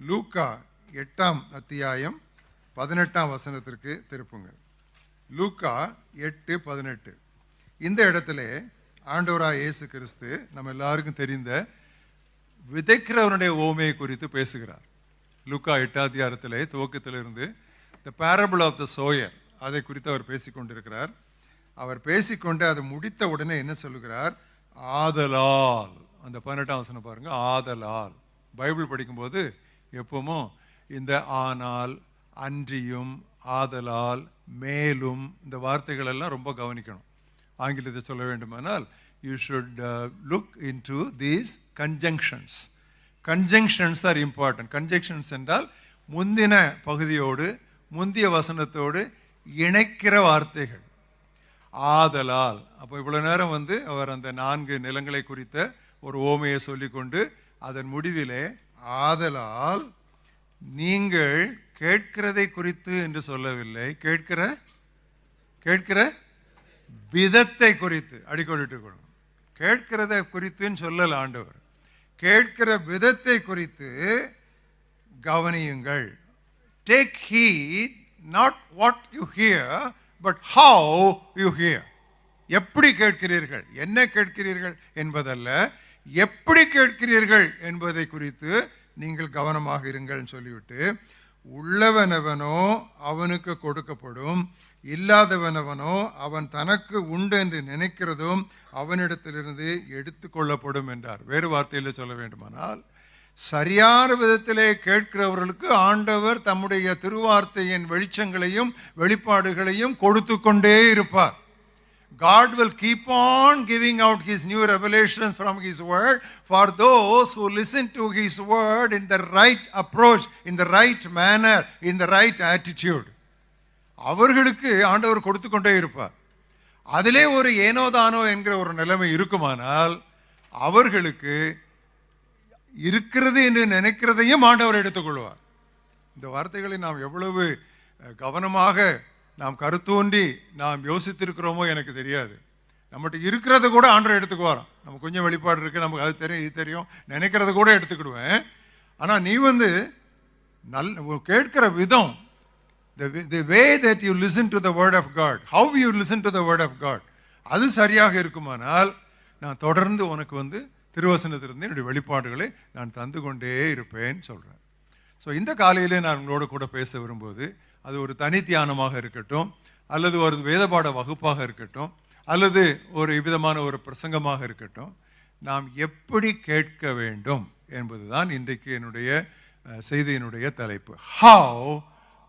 லூக்கா 8ஆம் அத்தியாயம் 18ஆம் வசனத்திற்கு திருப்புங்கள். லூக்கா 8:18. இந்த இடத்துல ஆண்டவராய் இயேசு கிறிஸ்து நம்ம எல்லாருக்கும் தெரிந்த விதைக்கிறவனுடைய ஓமையை குறித்து பேசுகிறார். லூக்கா 8ஆம் அதிகாரத்திலே துவக்கத்திலிருந்து the parable of the sower அதை குறித்து அவர் பேசிக்கொண்டிருக்கிறார். அவர் பேசிக்கொண்டு அதை முடித்த உடனே என்ன சொல்லுகிறார்? ஆதலால். அந்த 18ஆம் வசனம் பாருங்க. ஆதலால். பைபிள் படிக்கும்போது எப்பவும் இந்த ஆனால், அன்றியும், ஆதலால், மேலும் இந்த வார்த்தைகள் எல்லாம் ரொம்ப கவனிக்கணும். ஆங்கிலத்தை சொல்ல வேண்டுமானால் you should look into these conjunctions. Conjunctions are important. Conjunctions என்றால் முந்தின பகுதியோடு முந்திய வசனத்தோடு இணைக்கிற வார்த்தைகள். ஆதலால். அப்போ இவ்வளோ நேரம் அவர் அந்த 4 நிலங்களை குறித்த ஒரு ஓமையை சொல்லிக்கொண்டு அதன் முடிவிலே ஆதலால் நீங்கள் கேட்கிறதை குறித்து என்று சொல்லவில்லை, கேட்கிற விதத்தை குறித்து அடிக்கோடிட்டு கொள்ளும். கேட்கிறத குறித்துன்னு சொல்லல ஆண்டவர், கேட்கிற விதத்தை குறித்து கவனியுங்கள். Take heed not what you hear but how you hear. எப்படி கேட்கிறீர்கள், என்ன கேட்கிறீர்கள் என்பதல்ல, எப்படி கேட்கிறீர்கள் என்பதை குறித்து நீங்கள் கவனமாக இருங்கள் சொல்லிவிட்டு, உள்ளவனவனோ அவனுக்கு கொடுக்கப்படும், இல்லாதவனவனோ அவன் தனக்கு உண்டு என்று நினைக்கிறதும் அவனிடத்திலிருந்து எடுத்து கொள்ளப்படும் என்றார். வேறு வார்த்தையில் சொல்ல வேண்டுமானால், சரியான விதத்திலே கேட்கிறவர்களுக்கு ஆண்டவர் தம்முடைய திருவார்த்தையின் வெளிச்சங்களையும் வெளிப்பாடுகளையும் கொடுத்து கொண்டே இருப்பார். God will keep on giving out his new revelations from his word for those who listen to his word in the right approach, in the right manner, in the right attitude. அவர்களுக்கு ஆண்டவர் கொடுத்து கொண்டே இருப்பார். அதிலே ஒரு ஏனோதானோ என்கிற ஒரு நிலைமை இருக்குமானால் அவர்களுக்கு இருக்கிறது என்று நினைக்கிறதையும் ஆண்டவர் எடுத்துக்கொள்வார். இந்த வார்த்தைகளை நாம் எவ்வளவு கவனமாக நாம் கருத்தூண்டி நாம் யோசித்திருக்கிறோமோ எனக்கு தெரியாது. நம்மகிட்ட இருக்கிறத கூட ஆண்டவர் எடுத்துக்குவாராம். நம்ம கொஞ்சம் வெளிப்பாடு இருக்குது, நமக்கு அது தெரியும் இது தெரியும், நினைக்கிறத கூட எடுத்துக்கிடுவேன். ஆனால் நீ கேட்கிற விதம், the way that you listen to the word of God, how you listen to the word of God, அது சரியாக இருக்குமானால் நான் தொடர்ந்து உனக்கு திருவசனத்திலிருந்து என்னுடைய வெளிப்பாடுகளை நான் தந்து கொண்டே இருப்பேன்னு சொல்கிறேன். ஸோ இந்த காலையிலே நான் உங்களோட கூட பேச வரும்போது அது ஒரு தனி தியானமாக இருக்கட்டும், அல்லது ஒரு வேதபாட வகுப்பாக இருக்கட்டும், அல்லது ஒரு விதமான ஒரு பிரசங்கமாக இருக்கட்டும், நாம் எப்படி கேட்க வேண்டும் என்பதுதான் இன்றைக்கு என்னுடைய செய்தியினுடைய தலைப்பு. How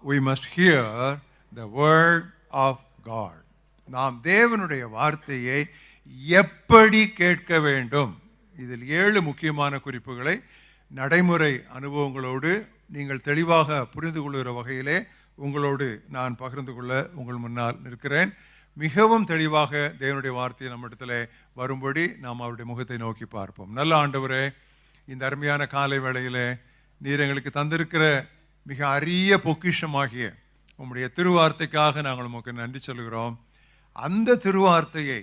we must hear the word of God. நாம் தேவனுடைய வார்த்தையை எப்படி கேட்க வேண்டும். இதில் 7 முக்கியமான குறிப்புகளை நடைமுறை அனுபவங்களோடு நீங்கள் தெளிவாக புரிந்து கொள்கிற வகையிலே உங்களோடு நான் பகிர்ந்து கொள்ள உங்கள் முன்னால் நிற்கிறேன். மிகவும் தெளிவாக தேவனுடைய வார்த்தையை நம்மிடத்தில் வரும்படி நாம் அவருடைய முகத்தை நோக்கி பார்ப்போம். நல்ல ஆண்டவரே, இந்த அருமையான காலை வேளையிலே நீர் எங்களுக்கு தந்திருக்கிற மிக அரிய பொக்கிஷமாகிய உம்முடைய திருவார்த்தைக்காக நாங்கள் உமக்கு நன்றி சொல்கிறோம். அந்த திருவார்த்தையை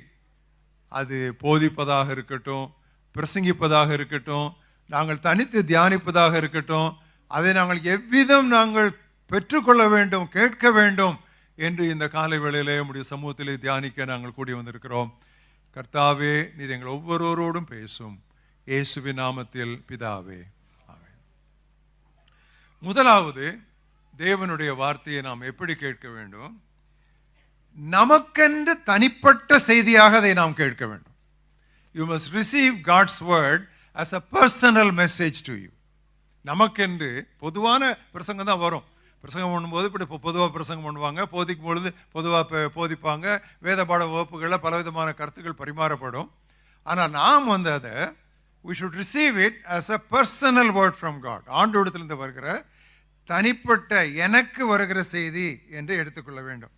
அது போதிப்பதாக இருக்கட்டும், பிரசங்கிப்பதாக இருக்கட்டும், நாங்கள் தனித்து தியானிப்பதாக இருக்கட்டும், அதை நாங்கள் எவ்விதம் நாங்கள் பெற்றுக்கொள்ள வேண்டும், கேட்க வேண்டும் என்று இந்த காலை வேளையிலே உம்முடைய சமூகத்திலே தியானிக்க நாங்கள் கூடி வந்திருக்கிறோம். கர்த்தாவே, நீர் எங்கள் ஒவ்வொருவரோடும் பேசும். இயேசுவின் நாமத்தில் பிதாவே, ஆமென். முதலாவது, தேவனுடைய வார்த்தையை நாம் எப்படி கேட்க வேண்டும்? நமக்கென்று தனிப்பட்ட செய்தியாக அதை நாம் கேட்க வேண்டும். You must receive God's word as a personal message to you. நமக்கென்று பொதுவான பிரசங்கம் தான் வரும். பிரசங்கம் பண்ணும்போது இப்படி பொதுவாக பிரசங்கம் பண்ணுவாங்க, போதிக்கும் பொழுது பொதுவாக போதிப்பாங்க, வேதபாட வகுப்புகளில் பலவிதமான கருத்துக்கள் பரிமாறப்படும். ஆனால் நாம் அதை we should receive it as a personal word from God. ஆண்டவரிடத்திலிருந்து வருகிற தனிப்பட்ட எனக்கு வருகிற செய்தி என்று எடுத்துக்கொள்ள வேண்டும்.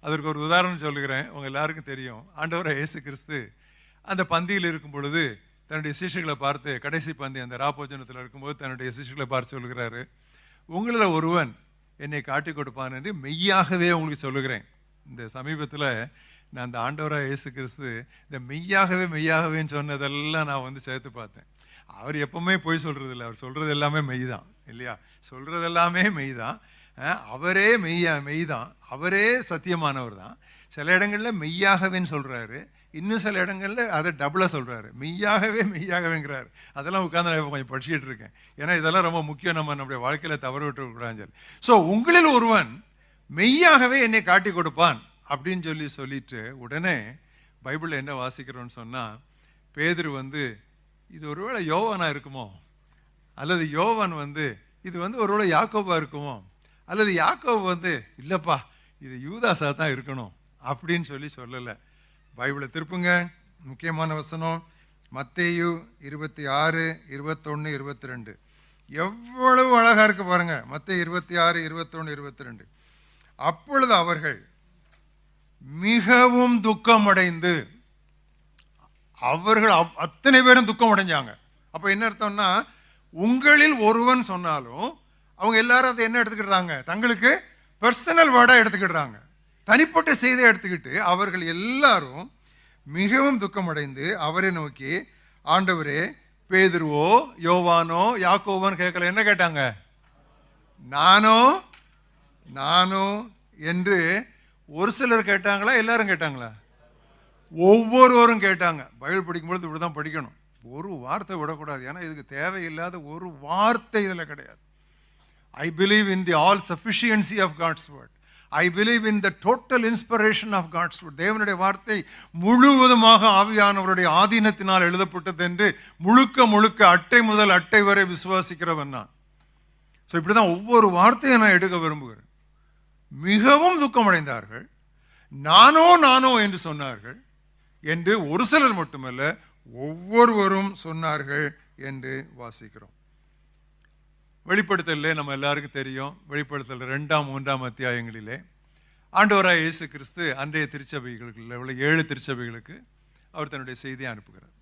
அதற்கு ஒரு உதாரணம் சொல்லுகிறேன். உங்கள் எல்லாருக்கும் தெரியும், ஆண்டவராகிய இயேசு கிறிஸ்து அந்த பந்தியில் இருக்கும் பொழுது தன்னுடைய சிஷ்யர்களை பார்த்து, கடைசி பந்தி அந்த ராப்போஜனத்தில் இருக்கும்போது தன்னுடைய சிஷ்யர்களை பார்த்து சொல்லுகிறாரு, உங்களில் ஒருவன் என்னை காட்டி கொடுப்பான் என்று மெய்யாகவே உங்களுக்கு சொல்லுகிறேன். இந்த சமீபத்தில் நான் அந்த ஆண்டவராகிய இயேசு கிறிஸ்து இந்த மெய்யாகவேன்னு சொன்னதெல்லாம் நான் சேர்த்து பார்த்தேன். அவர் எப்பவுமே பொய் சொல்கிறது இல்லை, அவர் சொல்கிறது எல்லாமே மெய் தான் இல்லையா? சொல்றது எல்லாமே மெய் தான். அவரே மெய்தான், அவரே சத்தியமானவர் தான். சில இடங்களில் மெய்யாகவேன்னு சொல்றாரு, இன்னும் சில இடங்களில் அதை டபுளாக சொல்றாரு, மெய்யாகவேங்கிறாரு. அதெல்லாம் உட்காந்து நான் கொஞ்சம் படிச்சுட்டு இருக்கேன். ஏன்னா இதெல்லாம் ரொம்ப முக்கியம், நம்முடைய வாழ்க்கையில் தவறு விட்டுக்கூடாது. ஸோ உங்களில் ஒருவன் மெய்யாகவே என்னை காட்டி கொடுப்பான் அப்படின்னு சொல்லிட்டு உடனே பைபிளில் என்ன வாசிக்கிறோன்னு சொன்னால், பேதுரு இது ஒருவேளை யோவானா இருக்குமோ, அல்லது யோவான் இது ஒருவேளை யாக்கோபா இருக்குமோ, அல்லது யாக்கோபு இல்லைப்பா இது யூதாசா தான் இருக்கணும் அப்படின்னு சொல்லலை. பைபிளை திருப்புங்க, முக்கியமான வசனம் மத்தேயு 26, 21, 22. எவ்வளவு அழகா இருக்கு பாருங்க. மத்தேயு 26, 21, 22. அப்பொழுது அவர்கள் மிகவும் துக்கம் அடைந்து, அவர்கள் அத்தனை பேரும் துக்கம் அடைஞ்சாங்க. அப்ப என்ன அர்த்தம்னா, உங்களில் ஒருவன் சொன்னாலும் அவங்க எல்லாரும் அதை என்ன எடுத்துக்கிட்டாங்க, தங்களுக்கு பர்சனல் வேர்டா எடுத்துக்கிட்டாங்க, தனிப்பட்ட செய்தியை எடுத்துக்கிட்டு அவர்கள் எல்லாரும் மிகவும் துக்கம் அடைந்து அவரை நோக்கி, ஆண்டவரே, பேதுருவோ யோவானோ யாக்கோவான்னு கேட்கல, என்ன கேட்டாங்க, நானோ என்று ஒரு சிலர் கேட்டாங்களா, எல்லாரும் கேட்டாங்களா? ஒவ்வொருவரும் கேட்டாங்க. பைபிள் படிக்கும்பொழுது இப்படிதான் படிக்கணும், ஒரு வார்த்தை விடக்கூடாது. ஏன்னா இதுக்கு தேவையில்லாத ஒரு வார்த்தை இதில் கிடையாது. I believe in the all sufficiency of God's word. I believe in the total inspiration of God's word. தேவனுடைய வார்த்தை முழுவதுமாக ஆவியானவருடைய ஆதீனத்தினால் எழுதப்பட்டது என்று முழுக்க அட்டை முதல் அட்டை வரை விசுவாசிக்கிறவன் நான். ஸோ இப்படிதான் ஒவ்வொரு வார்த்தையை நான் எடுக்க விரும்புகிறேன். மிகவும் துக்கமடைந்தார்கள், நானோ என்று சொன்னார்கள் என்று ஒரு சிலர் மட்டுமல்ல ஒவ்வொருவரும் சொன்னார்கள் என்று வாசிக்கிறோம். வெளிப்படுத்தலே நம்ம எல்லாருக்கும் தெரியும். வெளிப்படுத்தல் 2, 3 அத்தியாயங்களிலே ஆண்டவராய் இயேசு கிறிஸ்து அன்றைய திருச்சபைகளுக்கு உள்ள 7 திருச்சபைகளுக்கு அவர் தன்னுடைய செய்தியை அனுப்புகிறார்.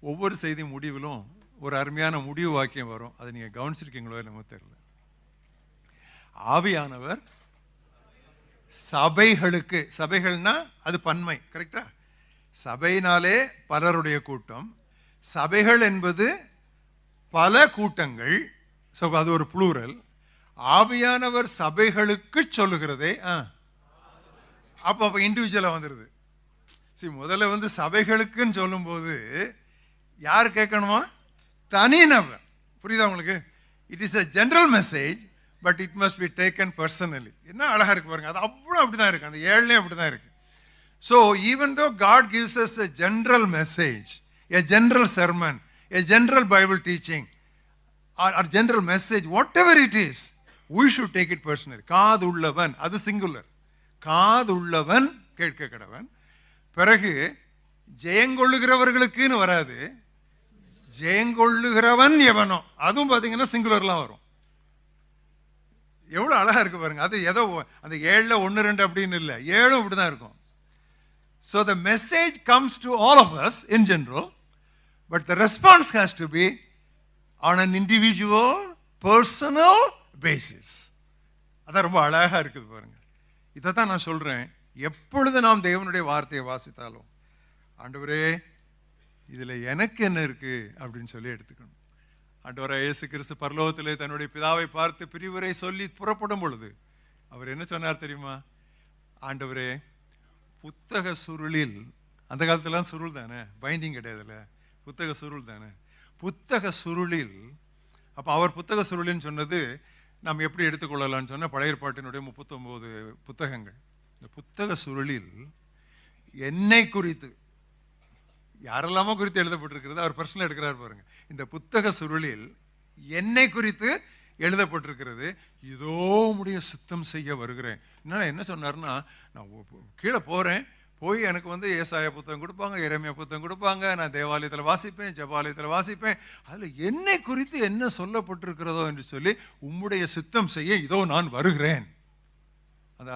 ஒவ்வொரு செய்தி முடிவிலும் ஒரு அருமையான முடிவு வாக்கியம் வரும். அதை நீங்கள் கவனிச்சிருக்கீங்களோ நம்ம தெரியல. ஆவியானவர் சபைகளுக்கு, சபைகள்னா அது பன்மை, கரெக்டா? சபையினாலே பலருடைய கூட்டம், சபைகள் என்பது பல கூட்டங்கள். ஸோ அது ஒரு ப்ளூரல். ஆவியானவர் சபைகளுக்கு சொல்லுகிறதே அப்போ இண்டிவிஜுவலாக வந்துடுது. சரி, முதல்ல சபைகளுக்குன்னு சொல்லும்போது யார் கேட்கணுமா? தனிநபர். புரியுதா உங்களுக்கு? It is a general message, but it must be taken personally. என்ன அழகா இருக்கு பாருங்க. அது அவ்வளோ அப்படி தான் இருக்கு, அந்த 7லேயும் அப்படி தான் இருக்கு. So even though God gives us a general message, a general sermon, a general Bible teaching, or general message, whatever it is, we should take it personally. காது உள்ளவன், அது சிங்குலர், காது உள்ளவன் கேட்க கடவன். பிறகு ஜெயங்கொள்ளுகிறவர்களுக்குன்னு வராது, ஜெயங்கொள்ளுகிறவன் எவனோ, அதுவும் பார்த்தீங்கன்னா சிங்குலர்லாம் வரும். எவ்வளோ அழகா இருக்கு பாருங்க. அது ஏதோ அந்த 7ல் 1, 2 அப்படின்னு இல்லை, 7ம் இப்படி தான் இருக்கும். So the message comes to all of us in general, but the response has to be on an individual, personal basis. அதான் ரொம்ப அழகா இருக்குது பாருங்க. இதை தான் நான் சொல்றேன், எப்பொழுது நாம் தேவனுடைய வார்த்தையை வாசித்தாலும், ஆண்டவரே இதில் எனக்கு என்ன இருக்கு அப்படின்னு சொல்லி எடுத்துக்கணும். ஆண்டவரே இயேசு கிறிஸ்து பரலோகத்திலே தன்னுடைய பிதாவை பார்த்து பிரிவுரை சொல்லி புறப்படும் பொழுது அவர் என்ன சொன்னார் தெரியுமா? ஆண்டவரே, புத்தக சுருளில், அந்த காலத்துலாம் சுருள் தானே, பைண்டிங் கிடையாதுல்ல, புத்தக சுருள் தானே, புத்தக சுருளில். அப்போ அவர் புத்தக சுருளின்னு சொன்னது நாம் எப்படி எடுத்துக்கொள்ளலாம்னு சொன்னால், பழைய ஏற்பாட்டினுடைய 39 புத்தகங்கள். இந்த புத்தக சுருளில் என்னை குறித்து, யாரெல்லாமோ குறித்து எழுதப்பட்டிருக்கிறது, அவர் பர்சனல் எடுக்கிறார் பாருங்க. இந்த புத்தக சுருளில் என்னை குறித்து எழுதப்பட்டிருக்கிறது, இதோ உம்முடைய சித்தம் செய்ய வருகிறேன். என்ன சொன்னார்னா, நான் கீழே போகிறேன், போய் எனக்கு ஏசாயா புத்தகம் கொடுப்பாங்க, எரேமியா புத்தகம் கொடுப்பாங்க, நான் தேவாலயத்தில் வாசிப்பேன், ஜெபாலயத்தில் வாசிப்பேன், அதில் என்னை குறித்து என்ன சொல்லப்பட்டிருக்கிறதோ என்று சொல்லி உம்முடைய சித்தம் செய்ய இதோ நான் வருகிறேன்.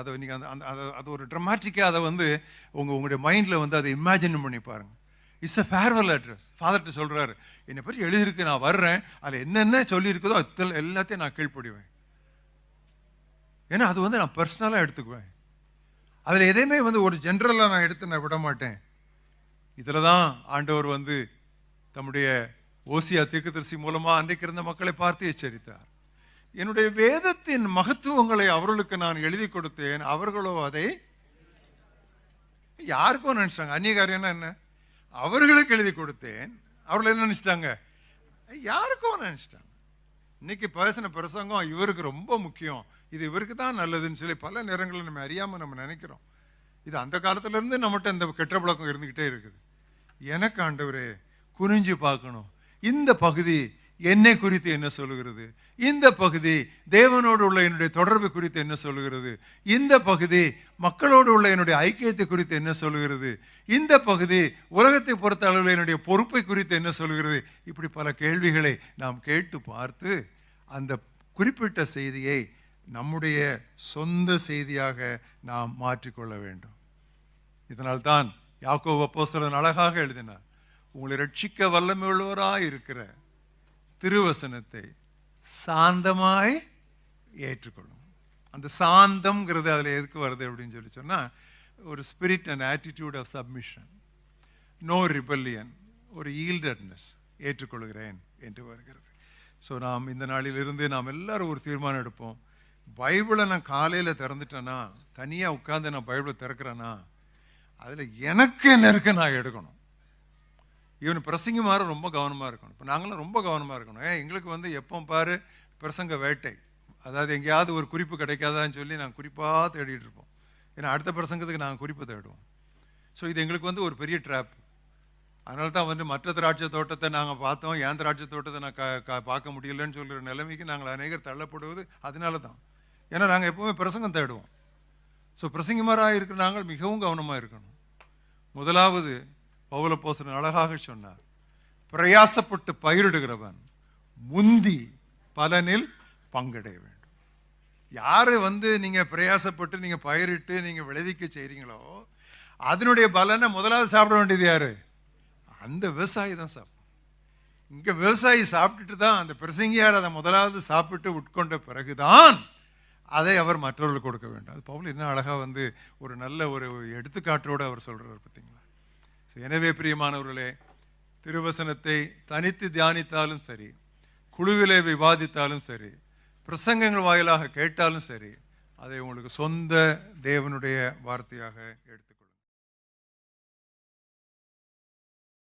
அதை நீங்கள் அது ஒரு ட்ரமாட்டிக்காக அதை உங்களுடைய மைண்டில் அதை இமேஜின் பண்ணி பாருங்க. It's a farewell address. ஃபாதர்கிட்ட சொல்கிறாரு, என்னை பற்றி எழுதியிருக்கு, நான் வர்றேன், அதில் என்னென்ன சொல்லியிருக்குதோ அது எல்லாத்தையும் நான் கீழ்ப்படிவேன். ஏன்னா அது நான் பர்சனலாக எடுத்துக்குவேன். அதில் எதையுமே ஒரு ஜென்ரலாக நான் எடுத்து நான் விட மாட்டேன். இதில் தான் ஆண்டவர் தம்முடைய ஓசியா தீர்க்கதரிசி மூலமாக அன்றைக்கு இருந்த மக்களை பார்த்து எச்சரித்தார். என்னுடைய வேதத்தின் மகத்துவங்களை அவர்களுக்கு நான் எழுதி கொடுத்தேன், அவர்களோ அதை யாருக்கும் நினைச்சிட்டாங்க. அந்நியகாரியம்னா என்ன? அவர்களுக்கு எழுதி கொடுத்தேன், அவர்கள் என்ன நினைச்சிட்டாங்க? யாருக்கும் நினைச்சிட்டாங்க. இன்னைக்கு பேசின பிரசங்கம் இவருக்கு ரொம்ப முக்கியம், இது இவருக்கு தான் நல்லதுன்னு சொல்லி பல நேரங்களில் நம்ம அறியாமல் நம்ம நினைக்கிறோம். இது அந்த காலத்திலேருந்து நம்மகிட்ட இந்த கெட்ட பழக்கம் இருந்துக்கிட்டே இருக்குது. எனக்கு ஆண்டவரே குறிஞ்சி பார்க்கணும், இந்த பகுதி என்னை குறித்து என்ன சொல்லுகிறது, இந்த பகுதி தேவனோடு உள்ள என்னுடைய தொடர்பு குறித்து என்ன சொல்லுகிறது, இந்த பகுதி மக்களோடு உள்ள என்னுடைய ஐக்கியத்தை குறித்து என்ன சொல்லுகிறது, இந்த பகுதி உலகத்தை பொறுத்த அளவில் என்னுடைய பொறுப்பை குறித்து என்ன சொல்லுகிறது. இப்படி பல கேள்விகளை நாம் கேட்டு பார்த்து அந்த குறிப்பிட்ட செய்தியை நம்முடைய சொந்த செய்தியாக நாம் மாற்றிக்கொள்ள வேண்டும். இதனால்தான் யாக்கோபு அப்போஸ்தலன் அழகாக எழுதினார், உங்களை ரட்சிக்க வல்லமை உள்ளவராய் இருக்கிற திருவசனத்தை சாந்தமாய் ஏற்றுக்கொள்ளும். அந்த சாந்தம்ங்கிறது அதில் எதுக்கு வருது அப்படின்னு சொல்லி சொன்னால், ஒரு spirit and attitude of submission, no rebellion, ஒரு ஈல்டட்னஸ், ஏற்றுக்கொள்கிறேன் என்று வருகிறது. ஸோ நாம் இந்த நாளிலிருந்து நாம் எல்லாரும் ஒரு தீர்மானம் எடுப்போம். பைபிளை நான் காலையில் திறந்துட்டேன்னா, தனியாக உட்காந்து நான் பைபிளை திறக்கிறேன்னா, அதில் எனக்கு என்ன இருக்கு நான் எடுக்கணும். இவன் பிரசங்கமாற ரொம்ப கவனமாக இருக்கணும். இப்போ நாங்களாம் ரொம்ப கவனமாக இருக்கணும். எங்களுக்கு வந்து எப்போ பாரு பிரசங்க வேட்டை, அதாவது எங்கேயாவது ஒரு குறிப்பு கிடைக்காதான்னு சொல்லி நாங்கள் குறிப்பாக தேடிட்டு இருப்போம். ஏன்னா அடுத்த பிரசங்கத்துக்கு நாங்கள் குறிப்பை தேடுவோம். ஸோ இது எங்களுக்கு வந்து ஒரு பெரிய ட்ராப். அதனால தான் வந்து மற்ற திராட்சை தோட்டத்தை நாங்கள் பார்த்தோம், ஏன் திராட்சை தோட்டத்தை நான் பார்க்க முடியலன்னு சொல்கிற நிலைமைக்கு நாங்கள் அநேகர் தள்ளப்படுவது அதனால தான். ஏன்னா நாங்கள் எப்போவுமே பிரசங்கம் தேடுவோம். ஸோ பிரசங்கமாராக இருக்கிற நாங்கள் மிகவும் கவனமாக இருக்கணும். முதலாவது பவுல் அப்போஸ்தலன் அழகாக சொன்னார், பிரயாசப்பட்டு பயிரிடுகிறவன் முந்தி பலனில் பங்கடைய வேண்டும். யாரு வந்து நீங்க பிரயாசப்பட்டு நீங்க பயிரிட்டு நீங்க விளைவிக்க செய்றீங்களோ அதனுடைய பலனை முதலாவது சாப்பிட வேண்டியது யாரு? அந்த விவசாயி தான் சாப்பிடும். இங்க விவசாயி சாப்பிட்டுட்டு தான் அந்த பிரசங்கியார் அதை முதலாவது சாப்பிட்டு உட்கொண்ட பிறகுதான் அதை அவர் மற்றவர்களுக்கு கொடுக்க வேண்டும். அது பவுல் என்ன அழகா வந்து ஒரு நல்ல ஒரு எடுத்துக்காட்டோடு அவர் சொல்றார் பார்த்தீங்களா? எனவே பிரியமானவர்களே, திருவசனத்தை தனித்து தியானித்தாலும் சரி, குழுவிலே விவாதித்தாலும் சரி, பிரசங்கங்கள் வாயிலாக கேட்டாலும் சரி, அதை உங்களுக்கு சொந்த தேவனுடைய வார்த்தையாக எடுத்து